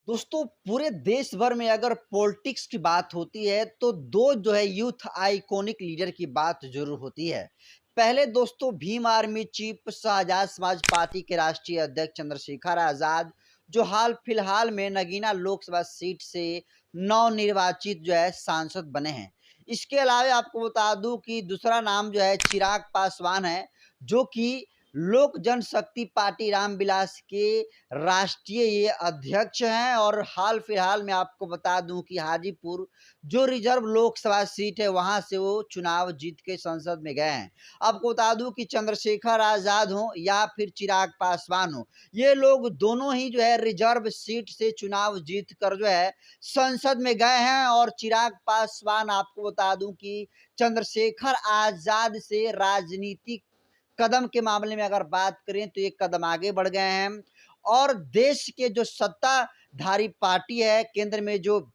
दोस्तों पूरे देश भर में अगर पॉलिटिक्स की बात होती है तो दो जो है यूथ आइकॉनिक लीडर की बात जरूर होती है। पहले दोस्तों Bhim army chief Azad Samaj party के राष्ट्रीय अध्यक्ष चंद्रशेखर आजाद, जो हाल फिलहाल में नगीना लोकसभा सीट से नवनिर्वाचित जो है सांसद बने हैं। इसके अलावा आपको बता दूं कि दूसरा नाम जो है चिराग पासवान है, जो कि लोक जनशक्ति पार्टी रामविलास के राष्ट्रीय ये अध्यक्ष हैं। और हाल फिलहाल में आपको बता दूं कि हाजीपुर जो रिजर्व लोकसभा सीट है वहां से वो चुनाव जीत के संसद में गए हैं। आपको बता दूं कि चंद्रशेखर आजाद हो या फिर चिराग पासवान हो, ये लोग दोनों ही जो है रिजर्व सीट से चुनाव जीत कर जो है संसद में गए हैं। और चिराग पासवान आपको बता दूं कि चंद्रशेखर आजाद से राजनीतिक कदम के मामले में अगर बात करें तो एक कदम आगे बढ़ गए हैं। और देश के जो सत्ताधारी पार्टी है, केंद्र में जो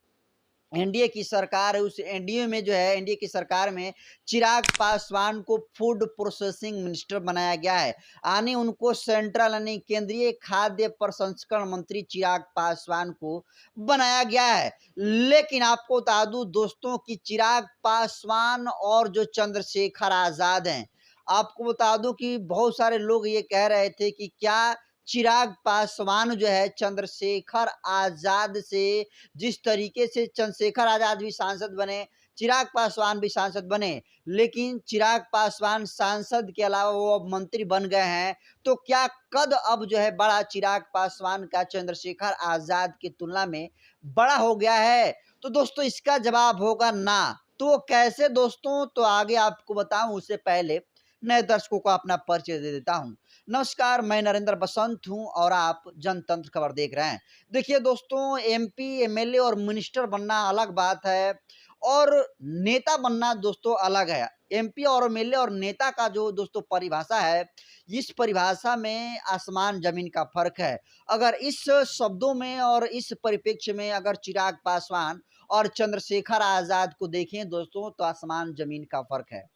एनडीए की सरकार है, उस एनडीए में जो है एनडीए की सरकार में चिराग पासवान को फूड प्रोसेसिंग मिनिस्टर बनाया गया है। यानी उनको सेंट्रल यानी केंद्रीय खाद्य प्रसंस्करण मंत्री चिराग पासवान को बनाया गया है। लेकिन आपको बता दूं दोस्तों कि चिराग पासवान और जो चंद्रशेखर आजाद हैं, आपको बता दूं कि बहुत सारे लोग ये कह रहे थे कि क्या चिराग पासवान जो है चंद्रशेखर आजाद से, जिस तरीके से चंद्रशेखर आजाद भी सांसद बने, चिराग पासवान भी सांसद बने, लेकिन चिराग पासवान सांसद के अलावा वो अब मंत्री बन गए हैं, तो क्या कद अब जो है बड़ा चिराग पासवान का चंद्रशेखर आजाद की तुलना में बड़ा हो गया है? तो दोस्तों इसका जवाब होगा ना। तो कैसे दोस्तों, तो आगे आपको बताऊं उससे पहले नए दर्शकों को अपना परिचय दे देता हूं। नमस्कार, मैं नरेंद्र बसंत हूं और आप जनतंत्र खबर देख रहे हैं। देखिए दोस्तों, एमपी एमएलए और मिनिस्टर बनना अलग बात है और नेता बनना दोस्तों अलग है। एमपी और एमएलए और नेता का जो दोस्तों परिभाषा है, इस परिभाषा में आसमान जमीन का फर्क है। अगर इस शब्दों में और इस परिप्रेक्ष्य में अगर चिराग पासवान और चंद्रशेखर आजाद को देखें दोस्तों, तो आसमान जमीन का फर्क है।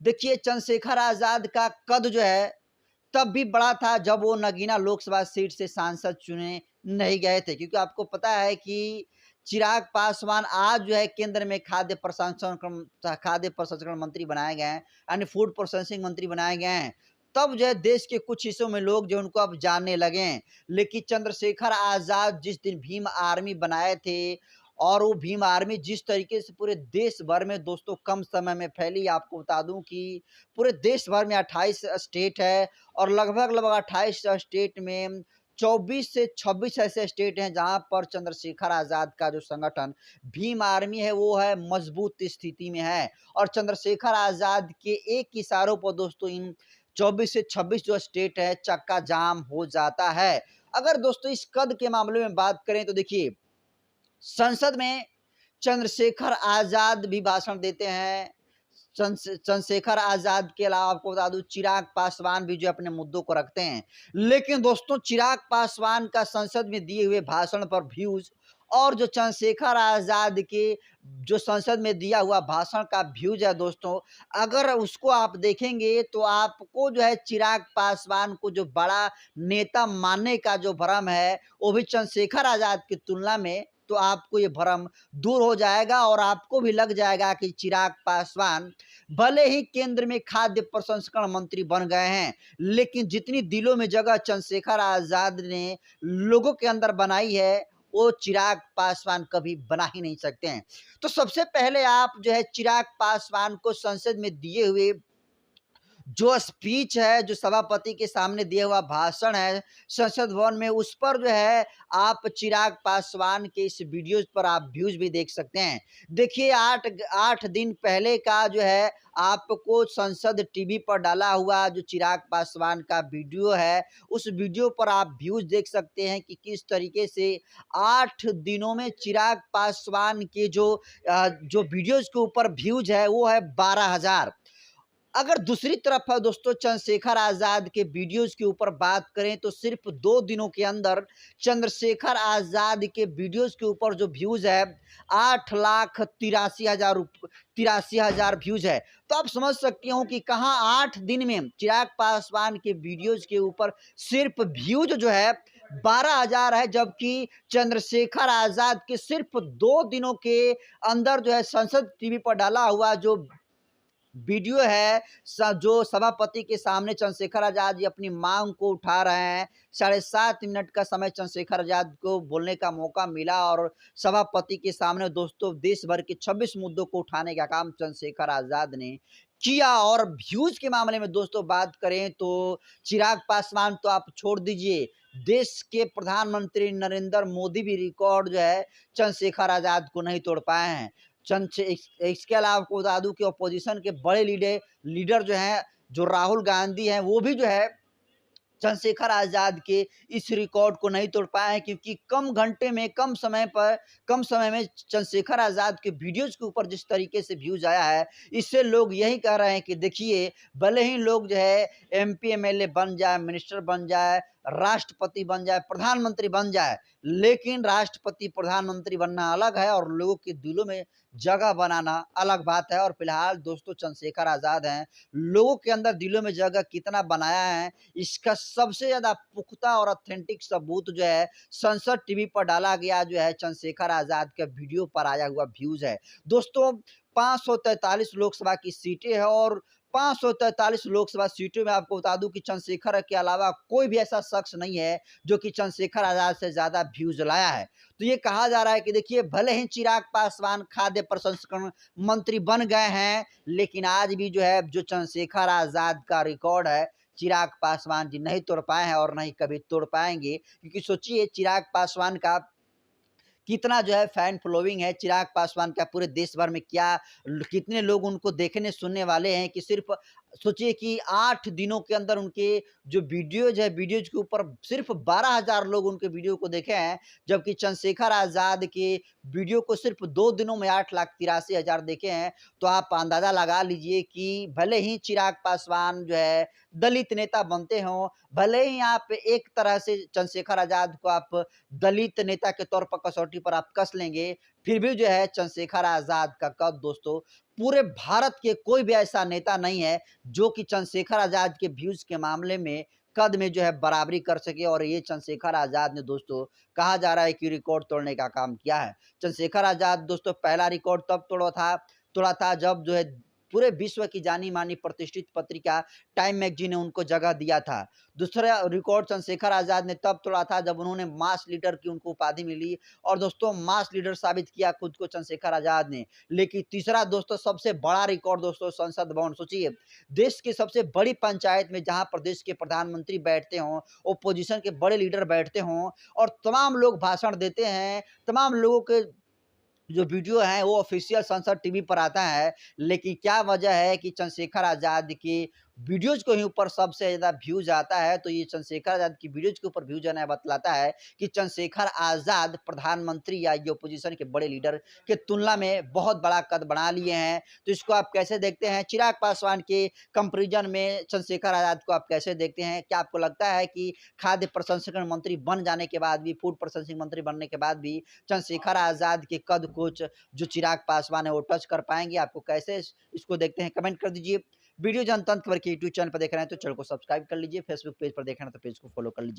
देखिए चंद्रशेखर आजाद का कद जो है तब भी बड़ा था जब वो नगीना लोकसभा सीट से सांसद चुने नहीं गए थे, क्योंकि आपको पता है कि चिराग पासवान आज जो है केंद्र में खाद्य प्रसंस्करण मंत्री बनाए गए हैं, यानी फूड प्रोसेसिंग मंत्री बनाए गए हैं। तब जो है देश के कुछ हिस्सों में लोग जो उनको अब जानने लगे हैं। लेकिन चंद्रशेखर आजाद जिस दिन भीम आर्मी बनाए थे, और वो भीम आर्मी जिस तरीके से पूरे देश भर में दोस्तों कम समय में फैली, आपको बता दूं कि पूरे देश भर में 28 स्टेट है और लगभग 28 स्टेट में 24 से 26 ऐसे स्टेट हैं जहां पर चंद्रशेखर आजाद का जो संगठन भीम आर्मी है वो है मजबूत स्थिति में है। और चंद्रशेखर आजाद के एक इशारों पर दोस्तों इन 24 से 26 जो स्टेट है चक्का जाम हो जाता है। अगर दोस्तों इस कद के मामले में बात करें तो देखिए, संसद में चंद्रशेखर आजाद भी भाषण देते हैं। चंद्रशेखर आजाद के अलावा आपको बता दूं चिराग पासवान भी जो अपने मुद्दों को रखते हैं। लेकिन दोस्तों चिराग पासवान का संसद में दिए हुए भाषण पर व्यूज और जो चंद्रशेखर आजाद के जो संसद में दिया हुआ भाषण का व्यूज है दोस्तों, अगर उसको आप देखेंगे तो आपको जो है चिराग पासवान को जो बड़ा नेता मानने का जो भ्रम है, वो भी चंद्रशेखर आजाद की तुलना में तो आपको ये भ्रम दूर हो जाएगा और आपको भी लग जाएगा कि चिराग पासवान भले ही केंद्र में खाद्य प्रसंस्करण मंत्री बन गए हैं, लेकिन जितनी दिलों में जगह चंद्रशेखर आजाद ने लोगों के अंदर बनाई है, वो चिराग पासवान कभी बना ही नहीं सकते हैं। तो सबसे पहले आप जो है चिराग पासवान को संसद में दिए हुए जो स्पीच है, जो सभापति के सामने दिया हुआ भाषण है संसद भवन में, उस पर जो है आप चिराग पासवान के इस वीडियोज पर आप व्यूज भी देख सकते हैं। देखिए 8 दिन पहले का जो है आपको संसद टीवी पर डाला हुआ जो चिराग पासवान का वीडियो है, उस वीडियो पर आप व्यूज देख सकते हैं कि किस तरीके से 8 दिनों में चिराग पासवान के जो वीडियोज के ऊपर व्यूज है वो है 12,000। अगर दूसरी तरफ है दोस्तों चंद्रशेखर आजाद के वीडियोज के ऊपर बात करें तो सिर्फ 2 दिनों के अंदर चंद्रशेखर आजाद के वीडियोज के ऊपर जो व्यूज है 8,83,000 व्यूज है। तो आप समझ सकते हो कि कहाँ 8 दिन में चिराग पासवान के वीडियोज के ऊपर सिर्फ व्यूज जो है 12,000 है, जबकि चंद्रशेखर आजाद के सिर्फ 2 दिनों के अंदर जो है संसद टीवी पर डाला हुआ जो वीडियो है, जो सभापति के सामने चंद्रशेखर आजाद जी अपनी मांग को उठा रहे हैं। 7.5 मिनट का समय चंद्रशेखर आजाद को बोलने का मौका मिला और सभापति के सामने दोस्तों देश भर के 26 मुद्दों को उठाने का काम चंद्रशेखर आजाद ने किया। और व्यूज के मामले में दोस्तों बात करें तो चिराग पासवान तो आप छोड़ दीजिए, देश के प्रधानमंत्री नरेंद्र मोदी भी रिकॉर्ड जो है चंद्रशेखर आजाद को नहीं तोड़ पाए हैं। इसके अलावा आपको बता दूं कि अपोजिशन के बड़े लीडर जो हैं, जो राहुल गांधी हैं, वो भी जो है चंद्रशेखर आजाद के इस रिकॉर्ड को नहीं तोड़ पाए हैं, क्योंकि कम घंटे में कम समय में चंद्रशेखर आजाद के वीडियोज के ऊपर जिस तरीके से व्यूज आया है, इससे लोग यही कह रहे हैं कि देखिए, भले ही लोग जो है MP MLA बन जाए, मिनिस्टर बन जाए, राष्ट्रपति बन जाए, प्रधानमंत्री बन जाए, लेकिन राष्ट्रपति प्रधानमंत्री बनना अलग है और लोगों के दिलों में जगह बनाना अलग बात है। और फिलहाल दोस्तों चंद्रशेखर आजाद हैं, लोगों के अंदर दिलों में जगह कितना बनाया है, इसका सबसे ज्यादा पुख्ता और ऑथेंटिक सबूत जो है संसद टीवी पर डाला गया जो है चंद्रशेखर आजाद के वीडियो पर आया हुआ व्यूज है। दोस्तों 543 लोकसभा की सीटें हैं और 543 लोकसभा सीटों में आपको बता दूं कि चंद्रशेखर के अलावा कोई भी ऐसा शख्स नहीं है जो कि चंद्रशेखर आजाद से ज्यादा व्यूज लाया है। तो ये कहा जा रहा है कि देखिए, भले ही चिराग पासवान खाद्य प्रसंस्करण मंत्री बन गए हैं, लेकिन आज भी जो है जो चंद्रशेखर आजाद का रिकॉर्ड है, चिराग पासवान जी नहीं तोड़ पाए हैं और नहीं कभी तोड़ पाएंगे। क्योंकि सोचिए, चिराग पासवान का कितना जो है फैन फॉलोइंग है, चिराग पासवान का पूरे देश भर में क्या कितने लोग उनको देखने सुनने वाले हैं कि सिर्फ सोचिए कि 8 दिनों के अंदर उनके जो वीडियोज के ऊपर सिर्फ 12,000 लोग उनके वीडियो को देखे हैं, जबकि चंद्रशेखर आजाद के वीडियो को सिर्फ 2 दिनों में 8,83,000 देखे हैं। तो आप अंदाजा लगा लीजिए कि भले ही चिराग पासवान जो है दलित नेता बनते हों, भले ही आप एक तरह से चंद्रशेखर आजाद को आप दलित नेता के तौर पर कसौटी पर आप कस लेंगे, फिर भी जो है चंद्रशेखर आजाद का कद दोस्तों पूरे भारत के कोई भी ऐसा नेता नहीं है जो कि चंद्रशेखर आजाद के व्यूज के मामले में कद में जो है बराबरी कर सके। और ये चंद्रशेखर आजाद ने दोस्तों कहा जा रहा है कि रिकॉर्ड तोड़ने का काम किया है। चंद्रशेखर आजाद दोस्तों पहला रिकॉर्ड तब तोड़ा था जब जो है पूरे विश्व की जानी मानी प्रतिष्ठित पत्रिका टाइम मैगजीन ने उनको जगह दिया था। दूसरा रिकॉर्ड चंद्रशेखर आजाद ने तब तोड़ा था जब उन्होंने मास लीडर की उनको उपाधि मिली और दोस्तों मास लीडर साबित किया खुद को चंद्रशेखर आजाद ने। लेकिन तीसरा दोस्तों सबसे बड़ा रिकॉर्ड दोस्तों संसद भवन, सोचिए देश की सबसे बड़ी पंचायत में जहां प्रदेश के प्रधानमंत्री बैठते हों, ओपोजिशन के बड़े लीडर बैठते हों और तमाम लोग भाषण देते हैं, तमाम लोगों के जो वीडियो है वो ऑफिशियल संसद टीवी पर आता है, लेकिन क्या वजह है कि चंद्रशेखर आजाद की वीडियोज को ही ऊपर सबसे ज्यादा व्यूज आता है। तो ये चंद्रशेखर आजाद की वीडियोज के ऊपर व्यूज आना बतलाता है कि चंद्रशेखर आजाद प्रधानमंत्री या ये ओपोजिशन के बड़े लीडर के तुलना में बहुत बड़ा कद बना लिए हैं। तो इसको आप कैसे देखते हैं? चिराग पासवान के कंपेरिजन में चंद्रशेखर आजाद को आप कैसे देखते हैं? क्या आपको लगता है कि खाद्य प्रसंस्करण मंत्री बन जाने के बाद भी, फूड प्रोसेसिंग मंत्री बनने के बाद भी चंद्रशेखर आजाद के कद कुछ जो चिराग पासवान है वो टच कर पाएंगे? आपको कैसे इसको देखते हैं? कमेंट कर दीजिए। वीडियो जनतंत्र खबर के यूट्यूब चैनल पर देख रहे हैं तो चैनल को सब्सक्राइब कर लीजिए, फेसबुक पेज पर देख रहे हैं तो पेज को फॉलो कर लीजिए।